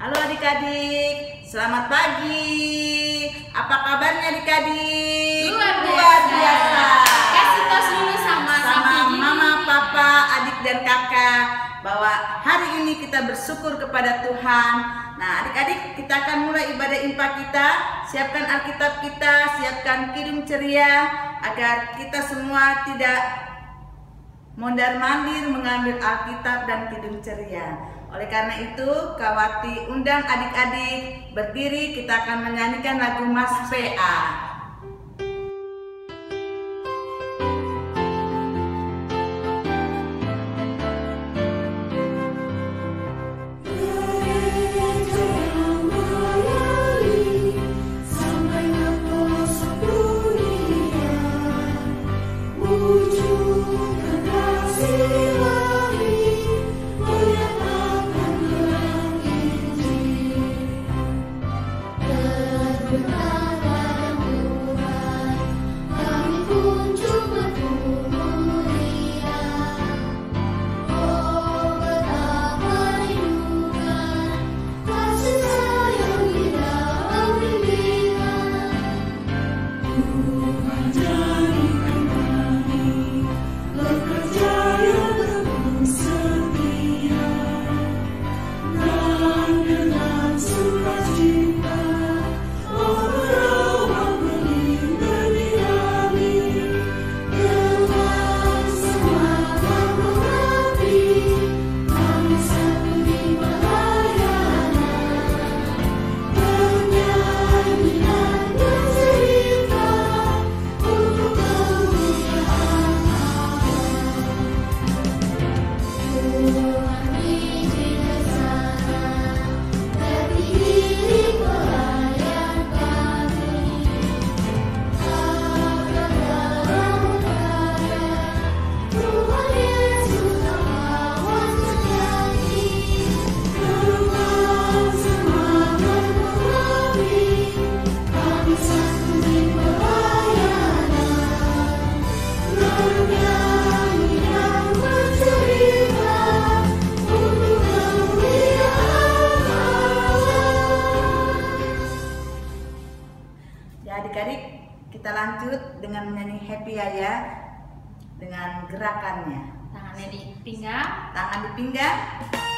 Halo adik-adik, selamat pagi. Apa kabarnya adik-adik? Luar biasa. Kasih tos dulu sama mama, papa, adik dan kakak bahwa hari ini kita bersyukur kepada Tuhan. Nah adik-adik, kita akan mulai ibadah impa kita. Siapkan Alkitab kita, siapkan kidung ceria agar kita semua tidak mondar-mandir mengambil Alkitab dan kidung ceria. Oleh karena itu, Kawati undang adik-adik berdiri, kita akan menyanyikan lagu Mas PA. Adik-adik, kita lanjut dengan menyanyi Happy Yaya dengan gerakannya. Tangannya di pinggang. Tangan di pinggang,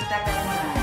kita akan mulai.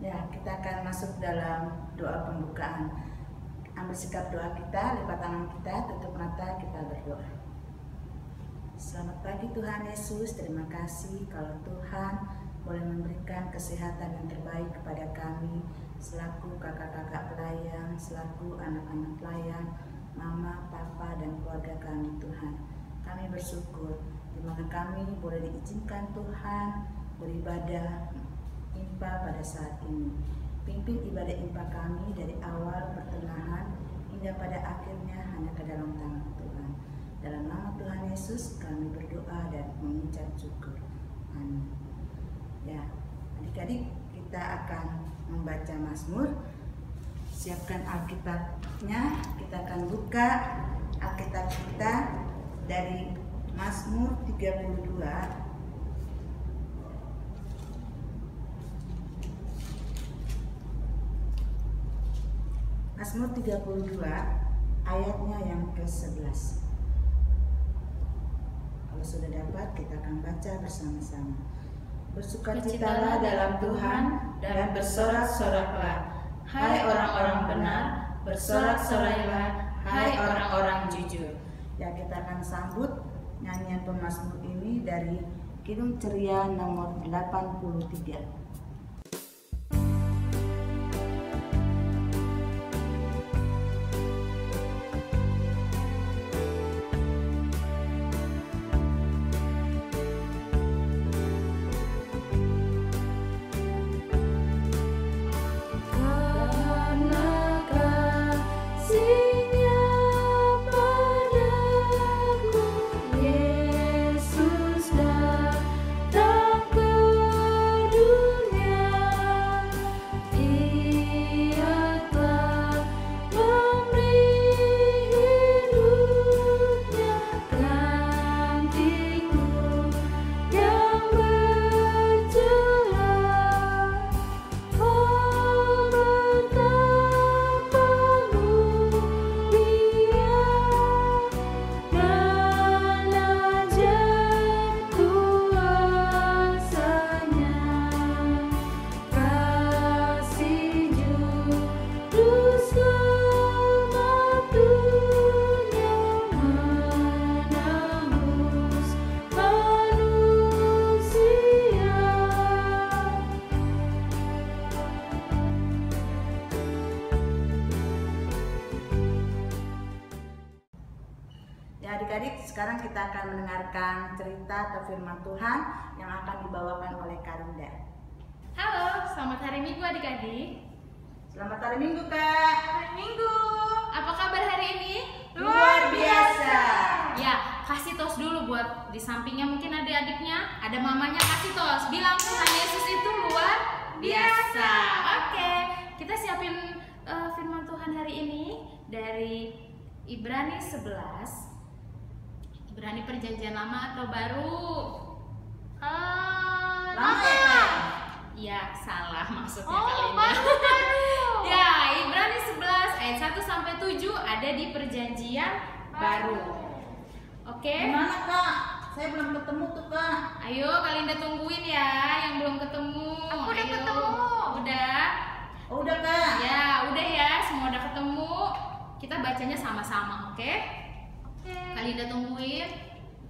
Kita akan masuk dalam doa pembukaan. Ambil sikap doa kita, lipat tangan kita, tutup mata, kita berdoa. Selamat pagi Tuhan Yesus, terima kasih kalau Tuhan boleh memberikan kesehatan yang terbaik kepada kami selaku kakak-kakak pelayan, selaku anak-anak pelayan, mama, papa, dan keluarga kami Tuhan. Kami bersyukur di mana kami boleh diizinkan Tuhan beribadah impa pada saat ini. Pimpin ibadah impa kami dari awal pertengahan hingga pada akhirnya hanya ke dalam tangan Tuhan. Dalam nama Tuhan Yesus kami berdoa dan mengucap syukur. Amin. Ya, adik-adik, kita akan membaca Mazmur. Siapkan Alkitabnya. Kita akan buka Alkitab kita dari Mazmur 32. Mazmur 32 ayatnya yang ke-11. Kalau sudah dapat, kita akan baca bersama-sama. Bersukacitalah dalam Tuhan dan bersorak-soraklah, hai orang-orang benar, bersorak-sorailah, hai orang-orang jujur. Ya, kita akan sambut nyanyian pemazmur ini dari Kidung Ceria nomor 83. Ya adik-adik, sekarang kita akan mendengarkan cerita atau firman Tuhan yang akan dibawakan oleh Karinda. Halo, selamat hari Minggu adik-adik. Selamat hari Minggu, Kak. Hari Minggu. Apa kabar hari ini? Luar biasa. Ya, kasih tos dulu buat di sampingnya mungkin adik-adiknya, ada mamanya, kasih tos. Bilang Tuhan Yesus itu luar biasa. Oke, kita siapin firman Tuhan hari ini dari Ibrani 11. Ibrani perjanjian lama atau baru? Lama ya, Kak? Iya, salah maksudnya Oh, kali ini. baru. Ya, Ibrani 11 ayat 1 sampai 7 ada di perjanjian baru. Oke. Gimana, Kak? Saya belum ketemu tuh, Kak. Ayo kalian udah tungguin ya yang belum ketemu. Aku udah Ayo. ketemu. Udah? Oh, udah, Kak. Ya, udah ya, semua udah ketemu. Kita bacanya sama-sama, oke? Kalian udah tungguin.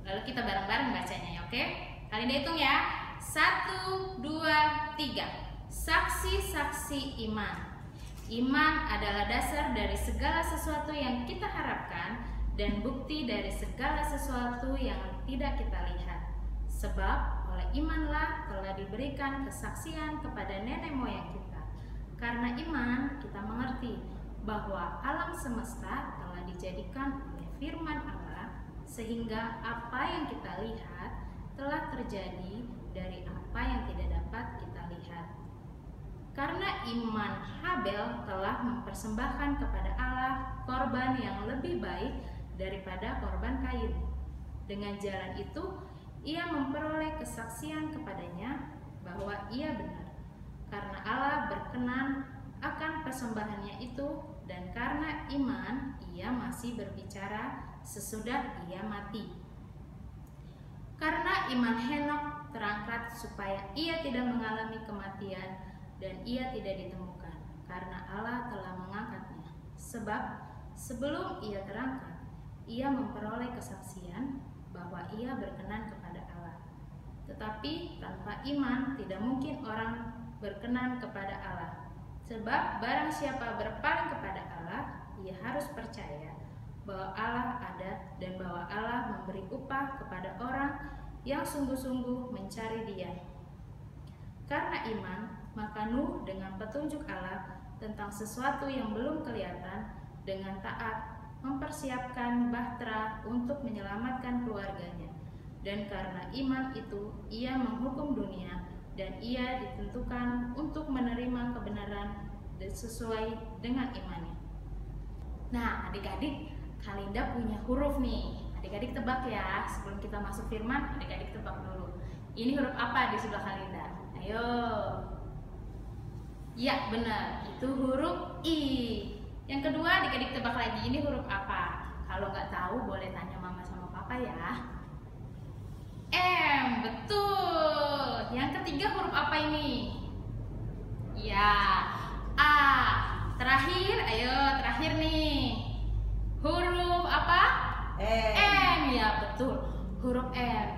Lalu kita bareng-bareng bacanya ya, oke? Kalian udah hitung ya. 1, 2, 3. Saksi-saksi iman. Iman adalah dasar dari segala sesuatu yang kita harapkan dan bukti dari segala sesuatu yang tidak kita lihat. Sebab oleh imanlah telah diberikan kesaksian kepada nenek moyang kita. Karena iman kita mengerti bahwa alam semesta telah dijadikan oleh firman Allah, sehingga apa yang kita lihat telah terjadi dari apa yang tidak dapat kita lihat. Karena iman Habel telah mempersembahkan kepada Allah korban yang lebih baik daripada korban Kain. Dengan jalan itu, ia memperoleh kesaksian kepadanya bahwa ia benar. Karena Allah berkenan akan persembahannya itu, dan karena iman ia masih berbicara sesudah ia mati. Karena iman Henok terangkat supaya ia tidak mengalami kematian dan ia tidak ditemukan, karena Allah telah mengangkatnya. Sebab sebelum ia terangkat, ia memperoleh kesaksian bahwa ia berkenan kepada Allah. Tetapi tanpa iman tidak mungkin orang berkenan kepada Allah. Sebab barang siapa berpaling kepada Allah, ia harus percaya bahwa Allah ada dan bahwa Allah memberi upah kepada orang yang sungguh-sungguh mencari Dia. Karena iman, maka Nuh dengan petunjuk Allah tentang sesuatu yang belum kelihatan dengan taat mempersiapkan bahtera untuk menyelamatkan keluarganya. Dan karena iman itu ia menghukum dunia dan ia ditentukan untuk menerima kebenaran sesuai dengan imannya. Nah, adik-adik, Kalinda punya huruf nih. Adik-adik tebak ya. Sebelum kita masuk firman, adik-adik tebak dulu. Ini huruf apa di sebelah Kalinda? Ayo. Ya, benar. Itu huruf I. Yang kedua, adik-adik tebak lagi. Ini huruf apa? Kalau nggak tahu, boleh tanya mama sama papa ya. M, betul. Yang ketiga huruf apa ini? Ya, A. Terakhir, ayo terakhir nih. Huruf apa? M. M, ya betul. huruf R.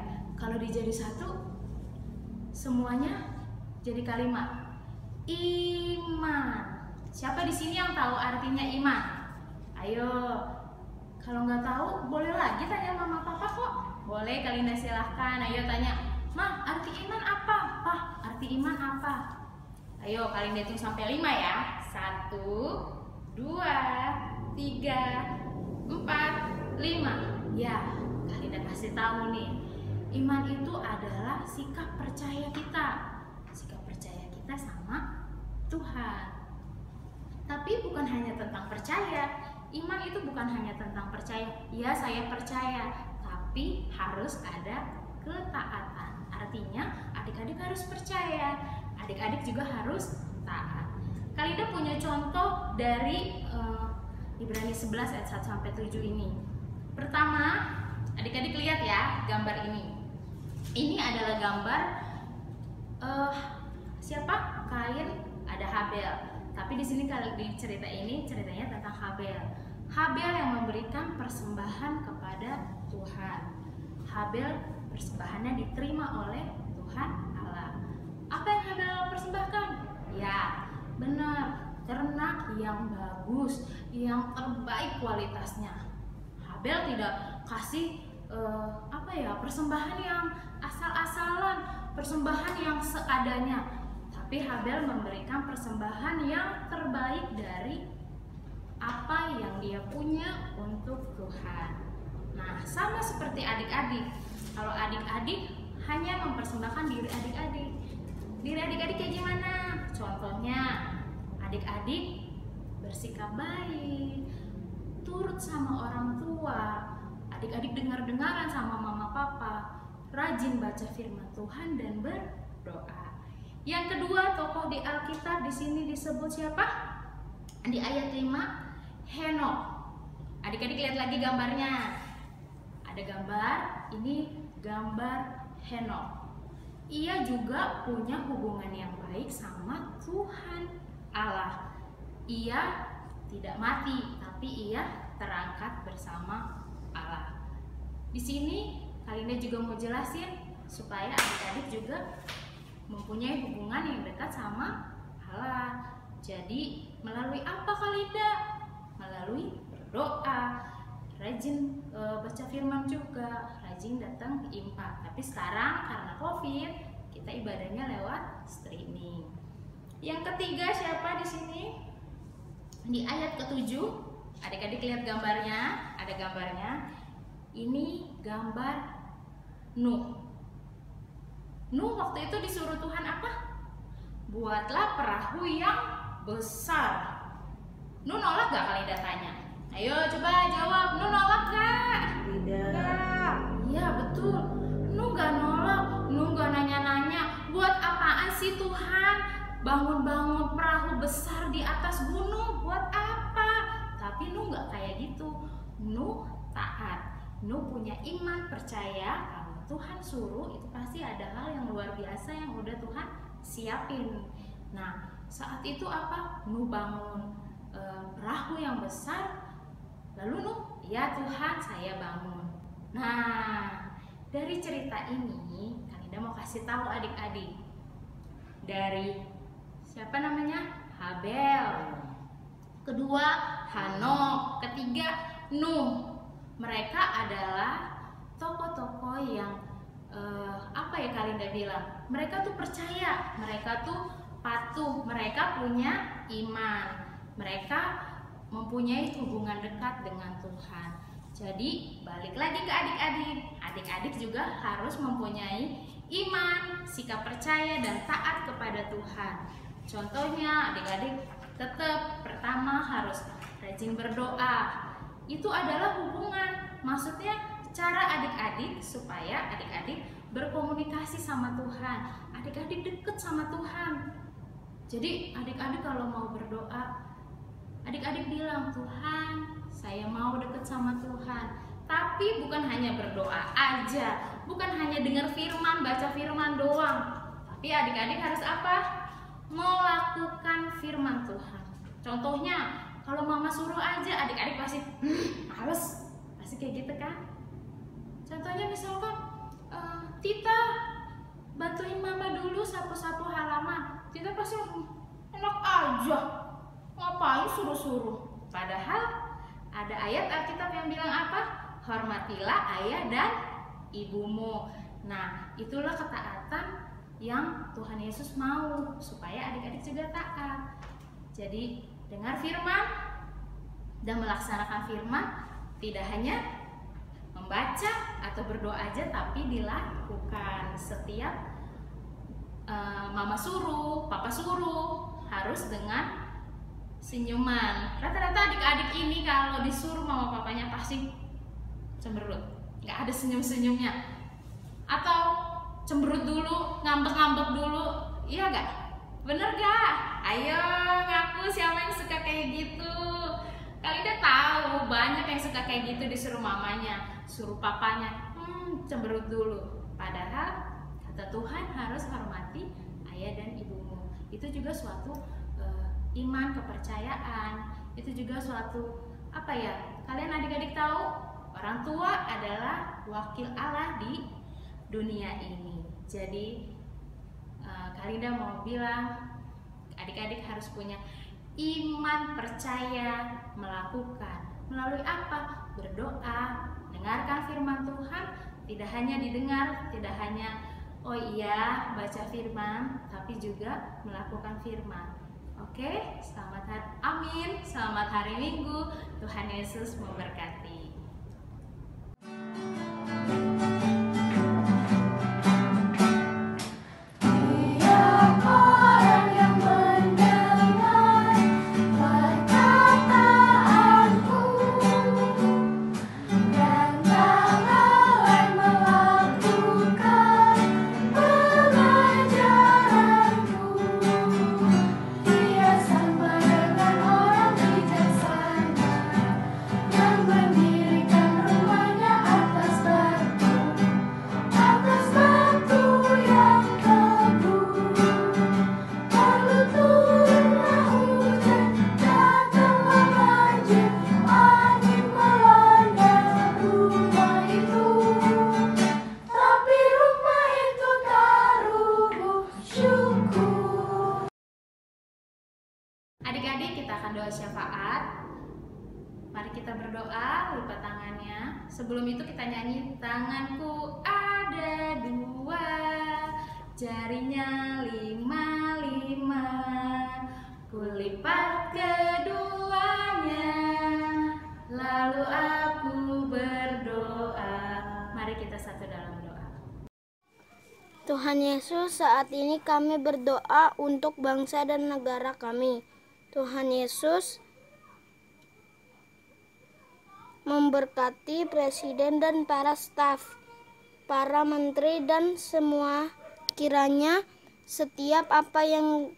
Kalau dijadi satu, semuanya jadi kalimat iman. Siapa di sini yang tahu artinya iman? Ayo, kalau nggak tahu boleh lagi tanya mama papa kok. Boleh, Kalinda silahkan. Ayo tanya, Ma, arti iman apa? Pah, arti iman apa? Ayo, Kalinda hitung sampai 5 ya. 1, 2, 3, 4, 5. Ya, Kalinda kasih tahu nih. Iman itu adalah sikap percaya kita. Sikap percaya kita sama Tuhan. Tapi bukan hanya tentang percaya. Iman itu bukan hanya tentang percaya. Ya, saya percaya, tapi harus ada ketaatan. Artinya adik-adik harus percaya, adik-adik juga harus taat. Kalinda punya contoh dari Ibrani 11 ayat 1 sampai 7 ini. Pertama, adik-adik lihat ya gambar ini. Ini adalah gambar siapa? Kain, ada Habel. Tapi di sini kalau di cerita ini ceritanya tentang Habel. Habel yang memberikan persembahan kepada Tuhan. Habel persembahannya diterima oleh Tuhan Allah. Apa yang Habel persembahkan? Ya, benar, ternak yang bagus, yang terbaik kualitasnya. Habel tidak kasih persembahan yang asal-asalan, persembahan yang seadanya. Tapi Habel memberikan persembahan yang terbaik dari apa yang dia punya untuk Tuhan. Nah, sama seperti adik-adik. Kalau adik-adik hanya mempersembahkan diri adik-adik. Diri adik-adik kayak gimana? Contohnya, adik-adik bersikap baik, turut sama orang tua, adik-adik dengar-dengaran sama mama papa, rajin baca firman Tuhan dan berdoa. Yang kedua, tokoh di Alkitab di sini disebut siapa? Di ayat 5, Henokh. Adik-adik lihat lagi gambarnya. Ada gambar, ini gambar Henokh. Ia juga punya hubungan yang baik sama Tuhan Allah. Ia tidak mati, tapi ia terangkat bersama Allah. Di sini Kalinda juga mau jelasin supaya adik-adik juga mempunyai hubungan yang dekat sama Allah. Jadi melalui apa Kalinda? Melalui berdoa, rajin baca firman juga, rajin datang ke IMPA. Tapi sekarang karena COVID, kita ibadahnya lewat streaming. Yang ketiga siapa di sini? Di ayat ke-7, adik-adik lihat gambarnya, ada gambarnya. Ini gambar Nuh. Nuh waktu itu disuruh Tuhan apa? Buatlah perahu yang besar. Nuh nolak gak Kalinda tanya? Ayo coba jawab, Nuh nolak gak? Tidak. Iya betul, Nuh gak nolak, Nuh gak nanya-nanya. Buat apaan sih Tuhan bangun-bangun perahu besar di atas gunung? Buat apa? Tapi Nuh gak kayak gitu. Nuh taat, Nuh punya iman, percaya kalau Tuhan suruh itu pasti ada hal yang luar biasa yang udah Tuhan siapin. Nah saat itu apa? Nuh bangun perahu yang besar. Lalu Nuh, ya Tuhan saya bangun. Nah dari cerita ini Kalinda mau kasih tahu adik-adik. Dari siapa namanya? Habel. Kedua Henokh. Ketiga Nuh. Mereka adalah tokoh-tokoh yang Kalinda bilang? Mereka tuh percaya, mereka tuh patuh, mereka punya iman, mereka mempunyai hubungan dekat dengan Tuhan. Jadi balik lagi ke adik-adik, adik-adik juga harus mempunyai iman, sikap percaya dan taat kepada Tuhan. Contohnya adik-adik tetap pertama harus rajin berdoa. Itu adalah hubungan, maksudnya cara adik-adik supaya adik-adik berkomunikasi sama Tuhan, adik-adik deket sama Tuhan. Jadi adik-adik kalau mau berdoa, adik-adik bilang, Tuhan saya mau deket sama Tuhan. Tapi bukan hanya berdoa aja, bukan hanya dengar firman, baca firman doang, tapi adik-adik harus apa? Melakukan firman Tuhan. Contohnya kalau mama suruh aja, adik-adik pasti males, pasti kayak gitu kan. Contohnya misalkan Tita bantuin mama dulu sapu-sapu halaman. Tita pasti enak aja, ngapain suruh-suruh. Padahal ada ayat Alkitab yang bilang apa? Hormatilah ayah dan ibumu. Nah, itulah ketaatan yang Tuhan Yesus mau supaya adik-adik juga taat. Jadi dengar firman dan melaksanakan firman, tidak hanya membaca atau berdoa aja, tapi dilakukan. Setiap mama suruh, papa suruh, harus dengan senyuman. Rata-rata adik-adik ini kalau disuruh mama papanya pasti cemberut, nggak ada senyum-senyumnya, atau cemberut dulu, ngambek-ngambek dulu, iya gak? Bener gak? Ayo ngaku siapa yang suka kayak gitu. Kali udah tahu banyak yang suka kayak gitu, disuruh mamanya, suruh papanya, cemberut dulu. Padahal kata Tuhan harus hormati ayah dan ibumu. Itu juga suatu iman, kepercayaan. Itu juga suatu apa ya? Kalian adik-adik tahu orang tua adalah wakil Allah di dunia ini. Jadi Kalinda mau bilang adik-adik harus punya iman, percaya, melakukan. Melalui apa? Berdoa, dengarkan firman Tuhan. Tidak hanya didengar, tidak hanya oh iya baca firman, tapi juga melakukan firman. Oke, amin. Selamat hari Minggu. Tuhan Yesus memberkati. Adik-adik, kita akan doa syafaat. Mari kita berdoa, lipat tangannya. Sebelum itu kita nyanyi, tanganku ada dua, jarinya 5, kulipat keduanya, lalu aku berdoa. Mari kita satu dalam doa. Tuhan Yesus, saat ini kami berdoa untuk bangsa dan negara kami. Tuhan Yesus memberkati presiden dan para staf, para menteri dan semua. Kiranya setiap apa yang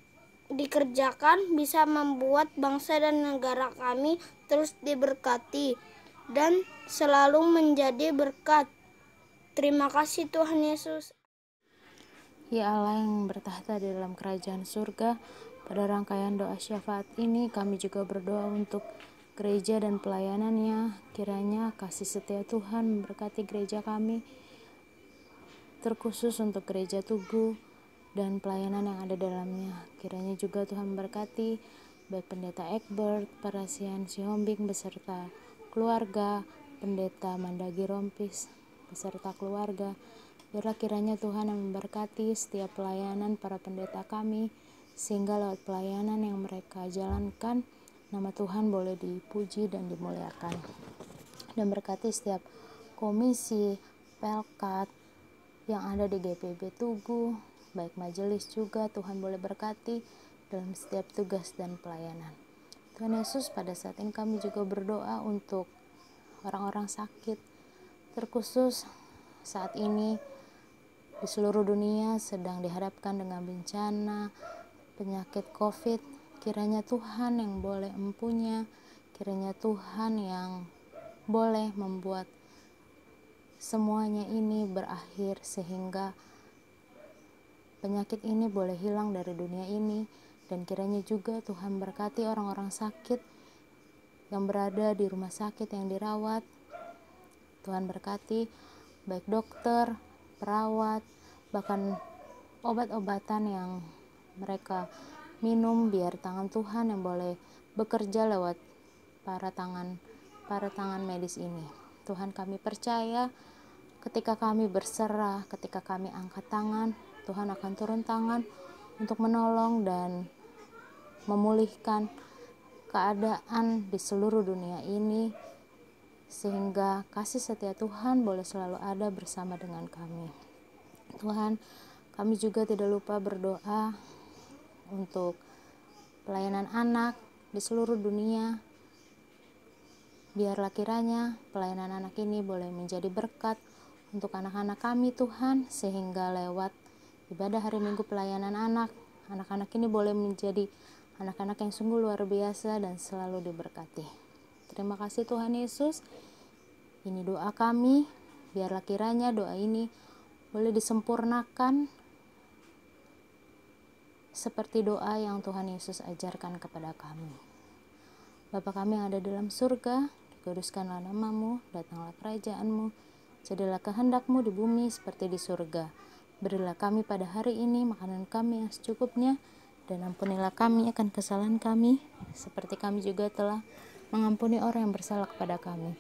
dikerjakan bisa membuat bangsa dan negara kami terus diberkati dan selalu menjadi berkat. Terima kasih Tuhan Yesus. Ya Allah yang bertahta di dalam kerajaan surga, pada rangkaian doa syafaat ini kami juga berdoa untuk gereja dan pelayanannya. Kiranya kasih setia Tuhan memberkati gereja kami, terkhusus untuk gereja Tugu dan pelayanan yang ada dalamnya. Kiranya juga Tuhan memberkati baik Pendeta Egbert, Parasian Sihombing beserta keluarga, Pendeta Mandagi Rompis beserta keluarga. Biarlah kiranya Tuhan yang memberkati setiap pelayanan para pendeta kami, sehingga lewat pelayanan yang mereka jalankan, nama Tuhan boleh dipuji dan dimuliakan. Dan berkati setiap komisi, pelkat yang ada di GPB Tugu, baik majelis juga, Tuhan boleh berkati dalam setiap tugas dan pelayanan. Tuhan Yesus, pada saat ini kami juga berdoa untuk orang-orang sakit, terkhusus saat ini di seluruh dunia sedang dihadapkan dengan bencana penyakit COVID. Kiranya Tuhan yang boleh empunya, kiranya Tuhan yang boleh membuat semuanya ini berakhir, sehingga penyakit ini boleh hilang dari dunia ini. Dan kiranya juga Tuhan berkati orang-orang sakit yang berada di rumah sakit yang dirawat. Tuhan berkati baik dokter, perawat, bahkan obat-obatan yang mereka minum, biar tangan Tuhan yang boleh bekerja lewat para tangan medis ini. Tuhan, kami percaya ketika kami berserah, ketika kami angkat tangan, Tuhan akan turun tangan untuk menolong dan memulihkan keadaan di seluruh dunia ini, sehingga kasih setia Tuhan boleh selalu ada bersama dengan kami. Tuhan, kami juga tidak lupa berdoa untuk pelayanan anak di seluruh dunia. Biarlah kiranya pelayanan anak ini boleh menjadi berkat untuk anak-anak kami Tuhan, sehingga lewat ibadah hari Minggu pelayanan anak-anak ini boleh menjadi anak-anak yang sungguh luar biasa dan selalu diberkati. Terima kasih Tuhan Yesus. Ini doa kami, biarlah kiranya doa ini boleh disempurnakan seperti doa yang Tuhan Yesus ajarkan kepada kami. Bapa kami yang ada dalam surga, dikuduskanlah nama-Mu, datanglah kerajaan-Mu, jadilah kehendak-Mu di bumi seperti di surga. Berilah kami pada hari ini makanan kami yang secukupnya, dan ampunilah kami akan kesalahan kami, seperti kami juga telah mengampuni orang yang bersalah kepada kami.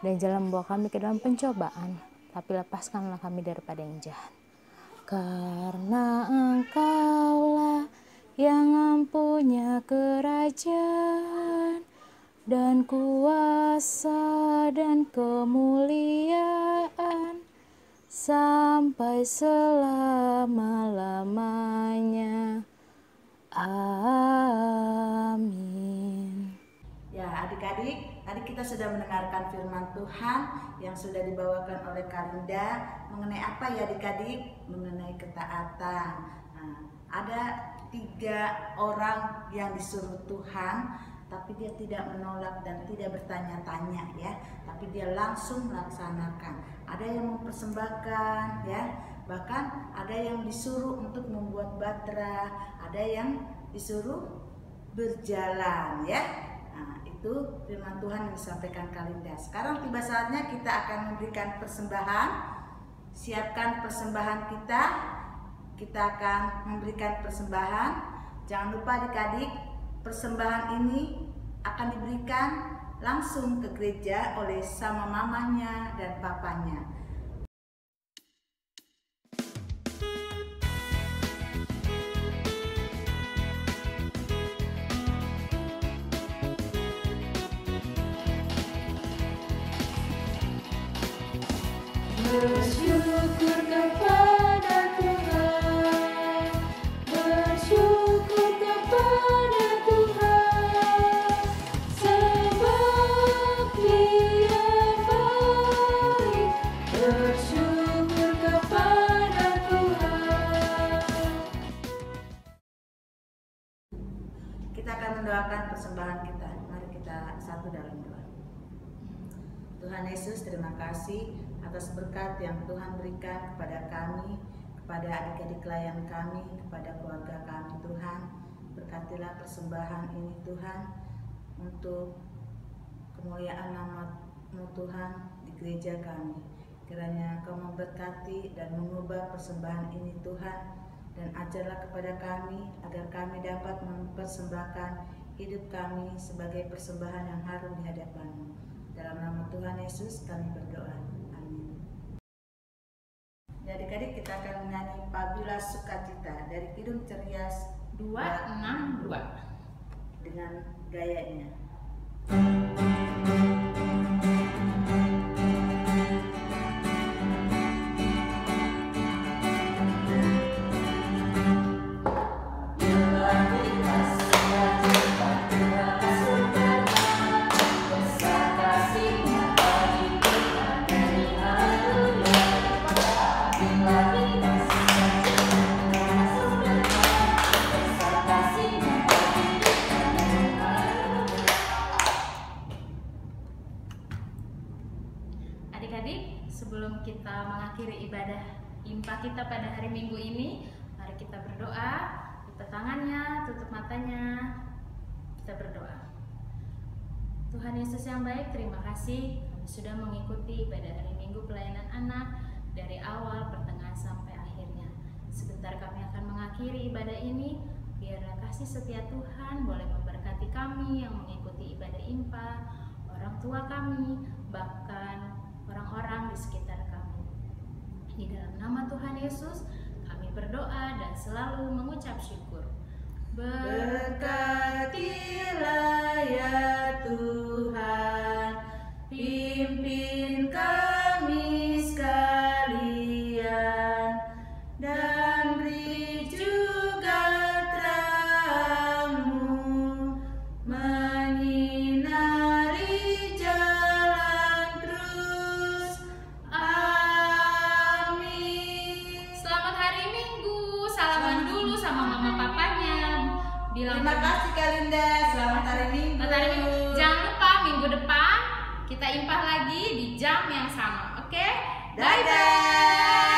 Dan jangan membawa kami ke dalam pencobaan, tapi lepaskanlah kami daripada yang jahat. Karena Engkaulah yang mempunyai kerajaan dan kuasa dan kemuliaan sampai selama-lamanya. Amin. Ya, adik-adik, tadi kita sudah mendengarkan firman Tuhan yang sudah dibawakan oleh Kalinda mengenai apa ya adik-adik? Mengenai ketaatan. Nah, ada 3 orang yang disuruh Tuhan, tapi dia tidak menolak dan tidak bertanya-tanya ya, tapi dia langsung melaksanakan. Ada yang mempersembahkan ya, bahkan ada yang disuruh untuk membuat batra, ada yang disuruh berjalan ya. Nah, itu firman Tuhan yang disampaikan Kalinda. Sekarang tiba saatnya kita akan memberikan persembahan. Siapkan persembahan kita. Kita akan memberikan persembahan. Jangan lupa adik-adik, persembahan ini akan diberikan langsung ke gereja oleh sama mamanya dan papanya. Bersyukur kepada Tuhan, bersyukur kepada Tuhan, sebab Dia baik. Bersyukur kepada Tuhan. Kita akan mendoakan persembahan kita. Mari kita satu dalam doa. Tuhan Yesus, terima kasih atas berkat yang Tuhan berikan kepada kami, kepada adik-adik klien kami, kepada keluarga kami Tuhan. Berkatilah persembahan ini Tuhan, untuk kemuliaan nama-Mu Tuhan di gereja kami. Kiranya Engkau memberkati dan mengubah persembahan ini Tuhan, dan ajarlah kepada kami agar kami dapat mempersembahkan hidup kami sebagai persembahan yang harum di hadapan-Mu. Dalam nama Tuhan Yesus kami berdoa. Ya, adik-adik, kita akan menyanyi Pabila Sukacita dari Kidung Ceria 262 dengan gayanya. Adik-adik, sebelum kita mengakhiri ibadah impa kita pada hari Minggu ini, mari kita berdoa. Tutup tangannya, tutup matanya, kita berdoa. Tuhan Yesus yang baik, terima kasih kami sudah mengikuti ibadah hari Minggu pelayanan anak. dari awal, pertengahan sampai akhirnya. Sebentar kami akan mengakhiri ibadah ini. Biarlah kasih setia Tuhan boleh memberkati kami yang mengikuti ibadah IMPA, orang tua kami, bahkan orang-orang di sekitar kami. Di dalam nama Tuhan Yesus kami berdoa dan selalu mengucap syukur. Berkatilah ya Tuhan, pimpin kami sekalian, dan beri juga terang-Mu menyinari jalan terus. Amin. Selamat hari Minggu. Salaman dulu sama mama papanya. Bilang Terima kasih Kak Linda. Selamat hari Minggu. Selamat hari Minggu. Jangan lupa minggu depan kita impah lagi di jam yang sama. Oke? Bye bye.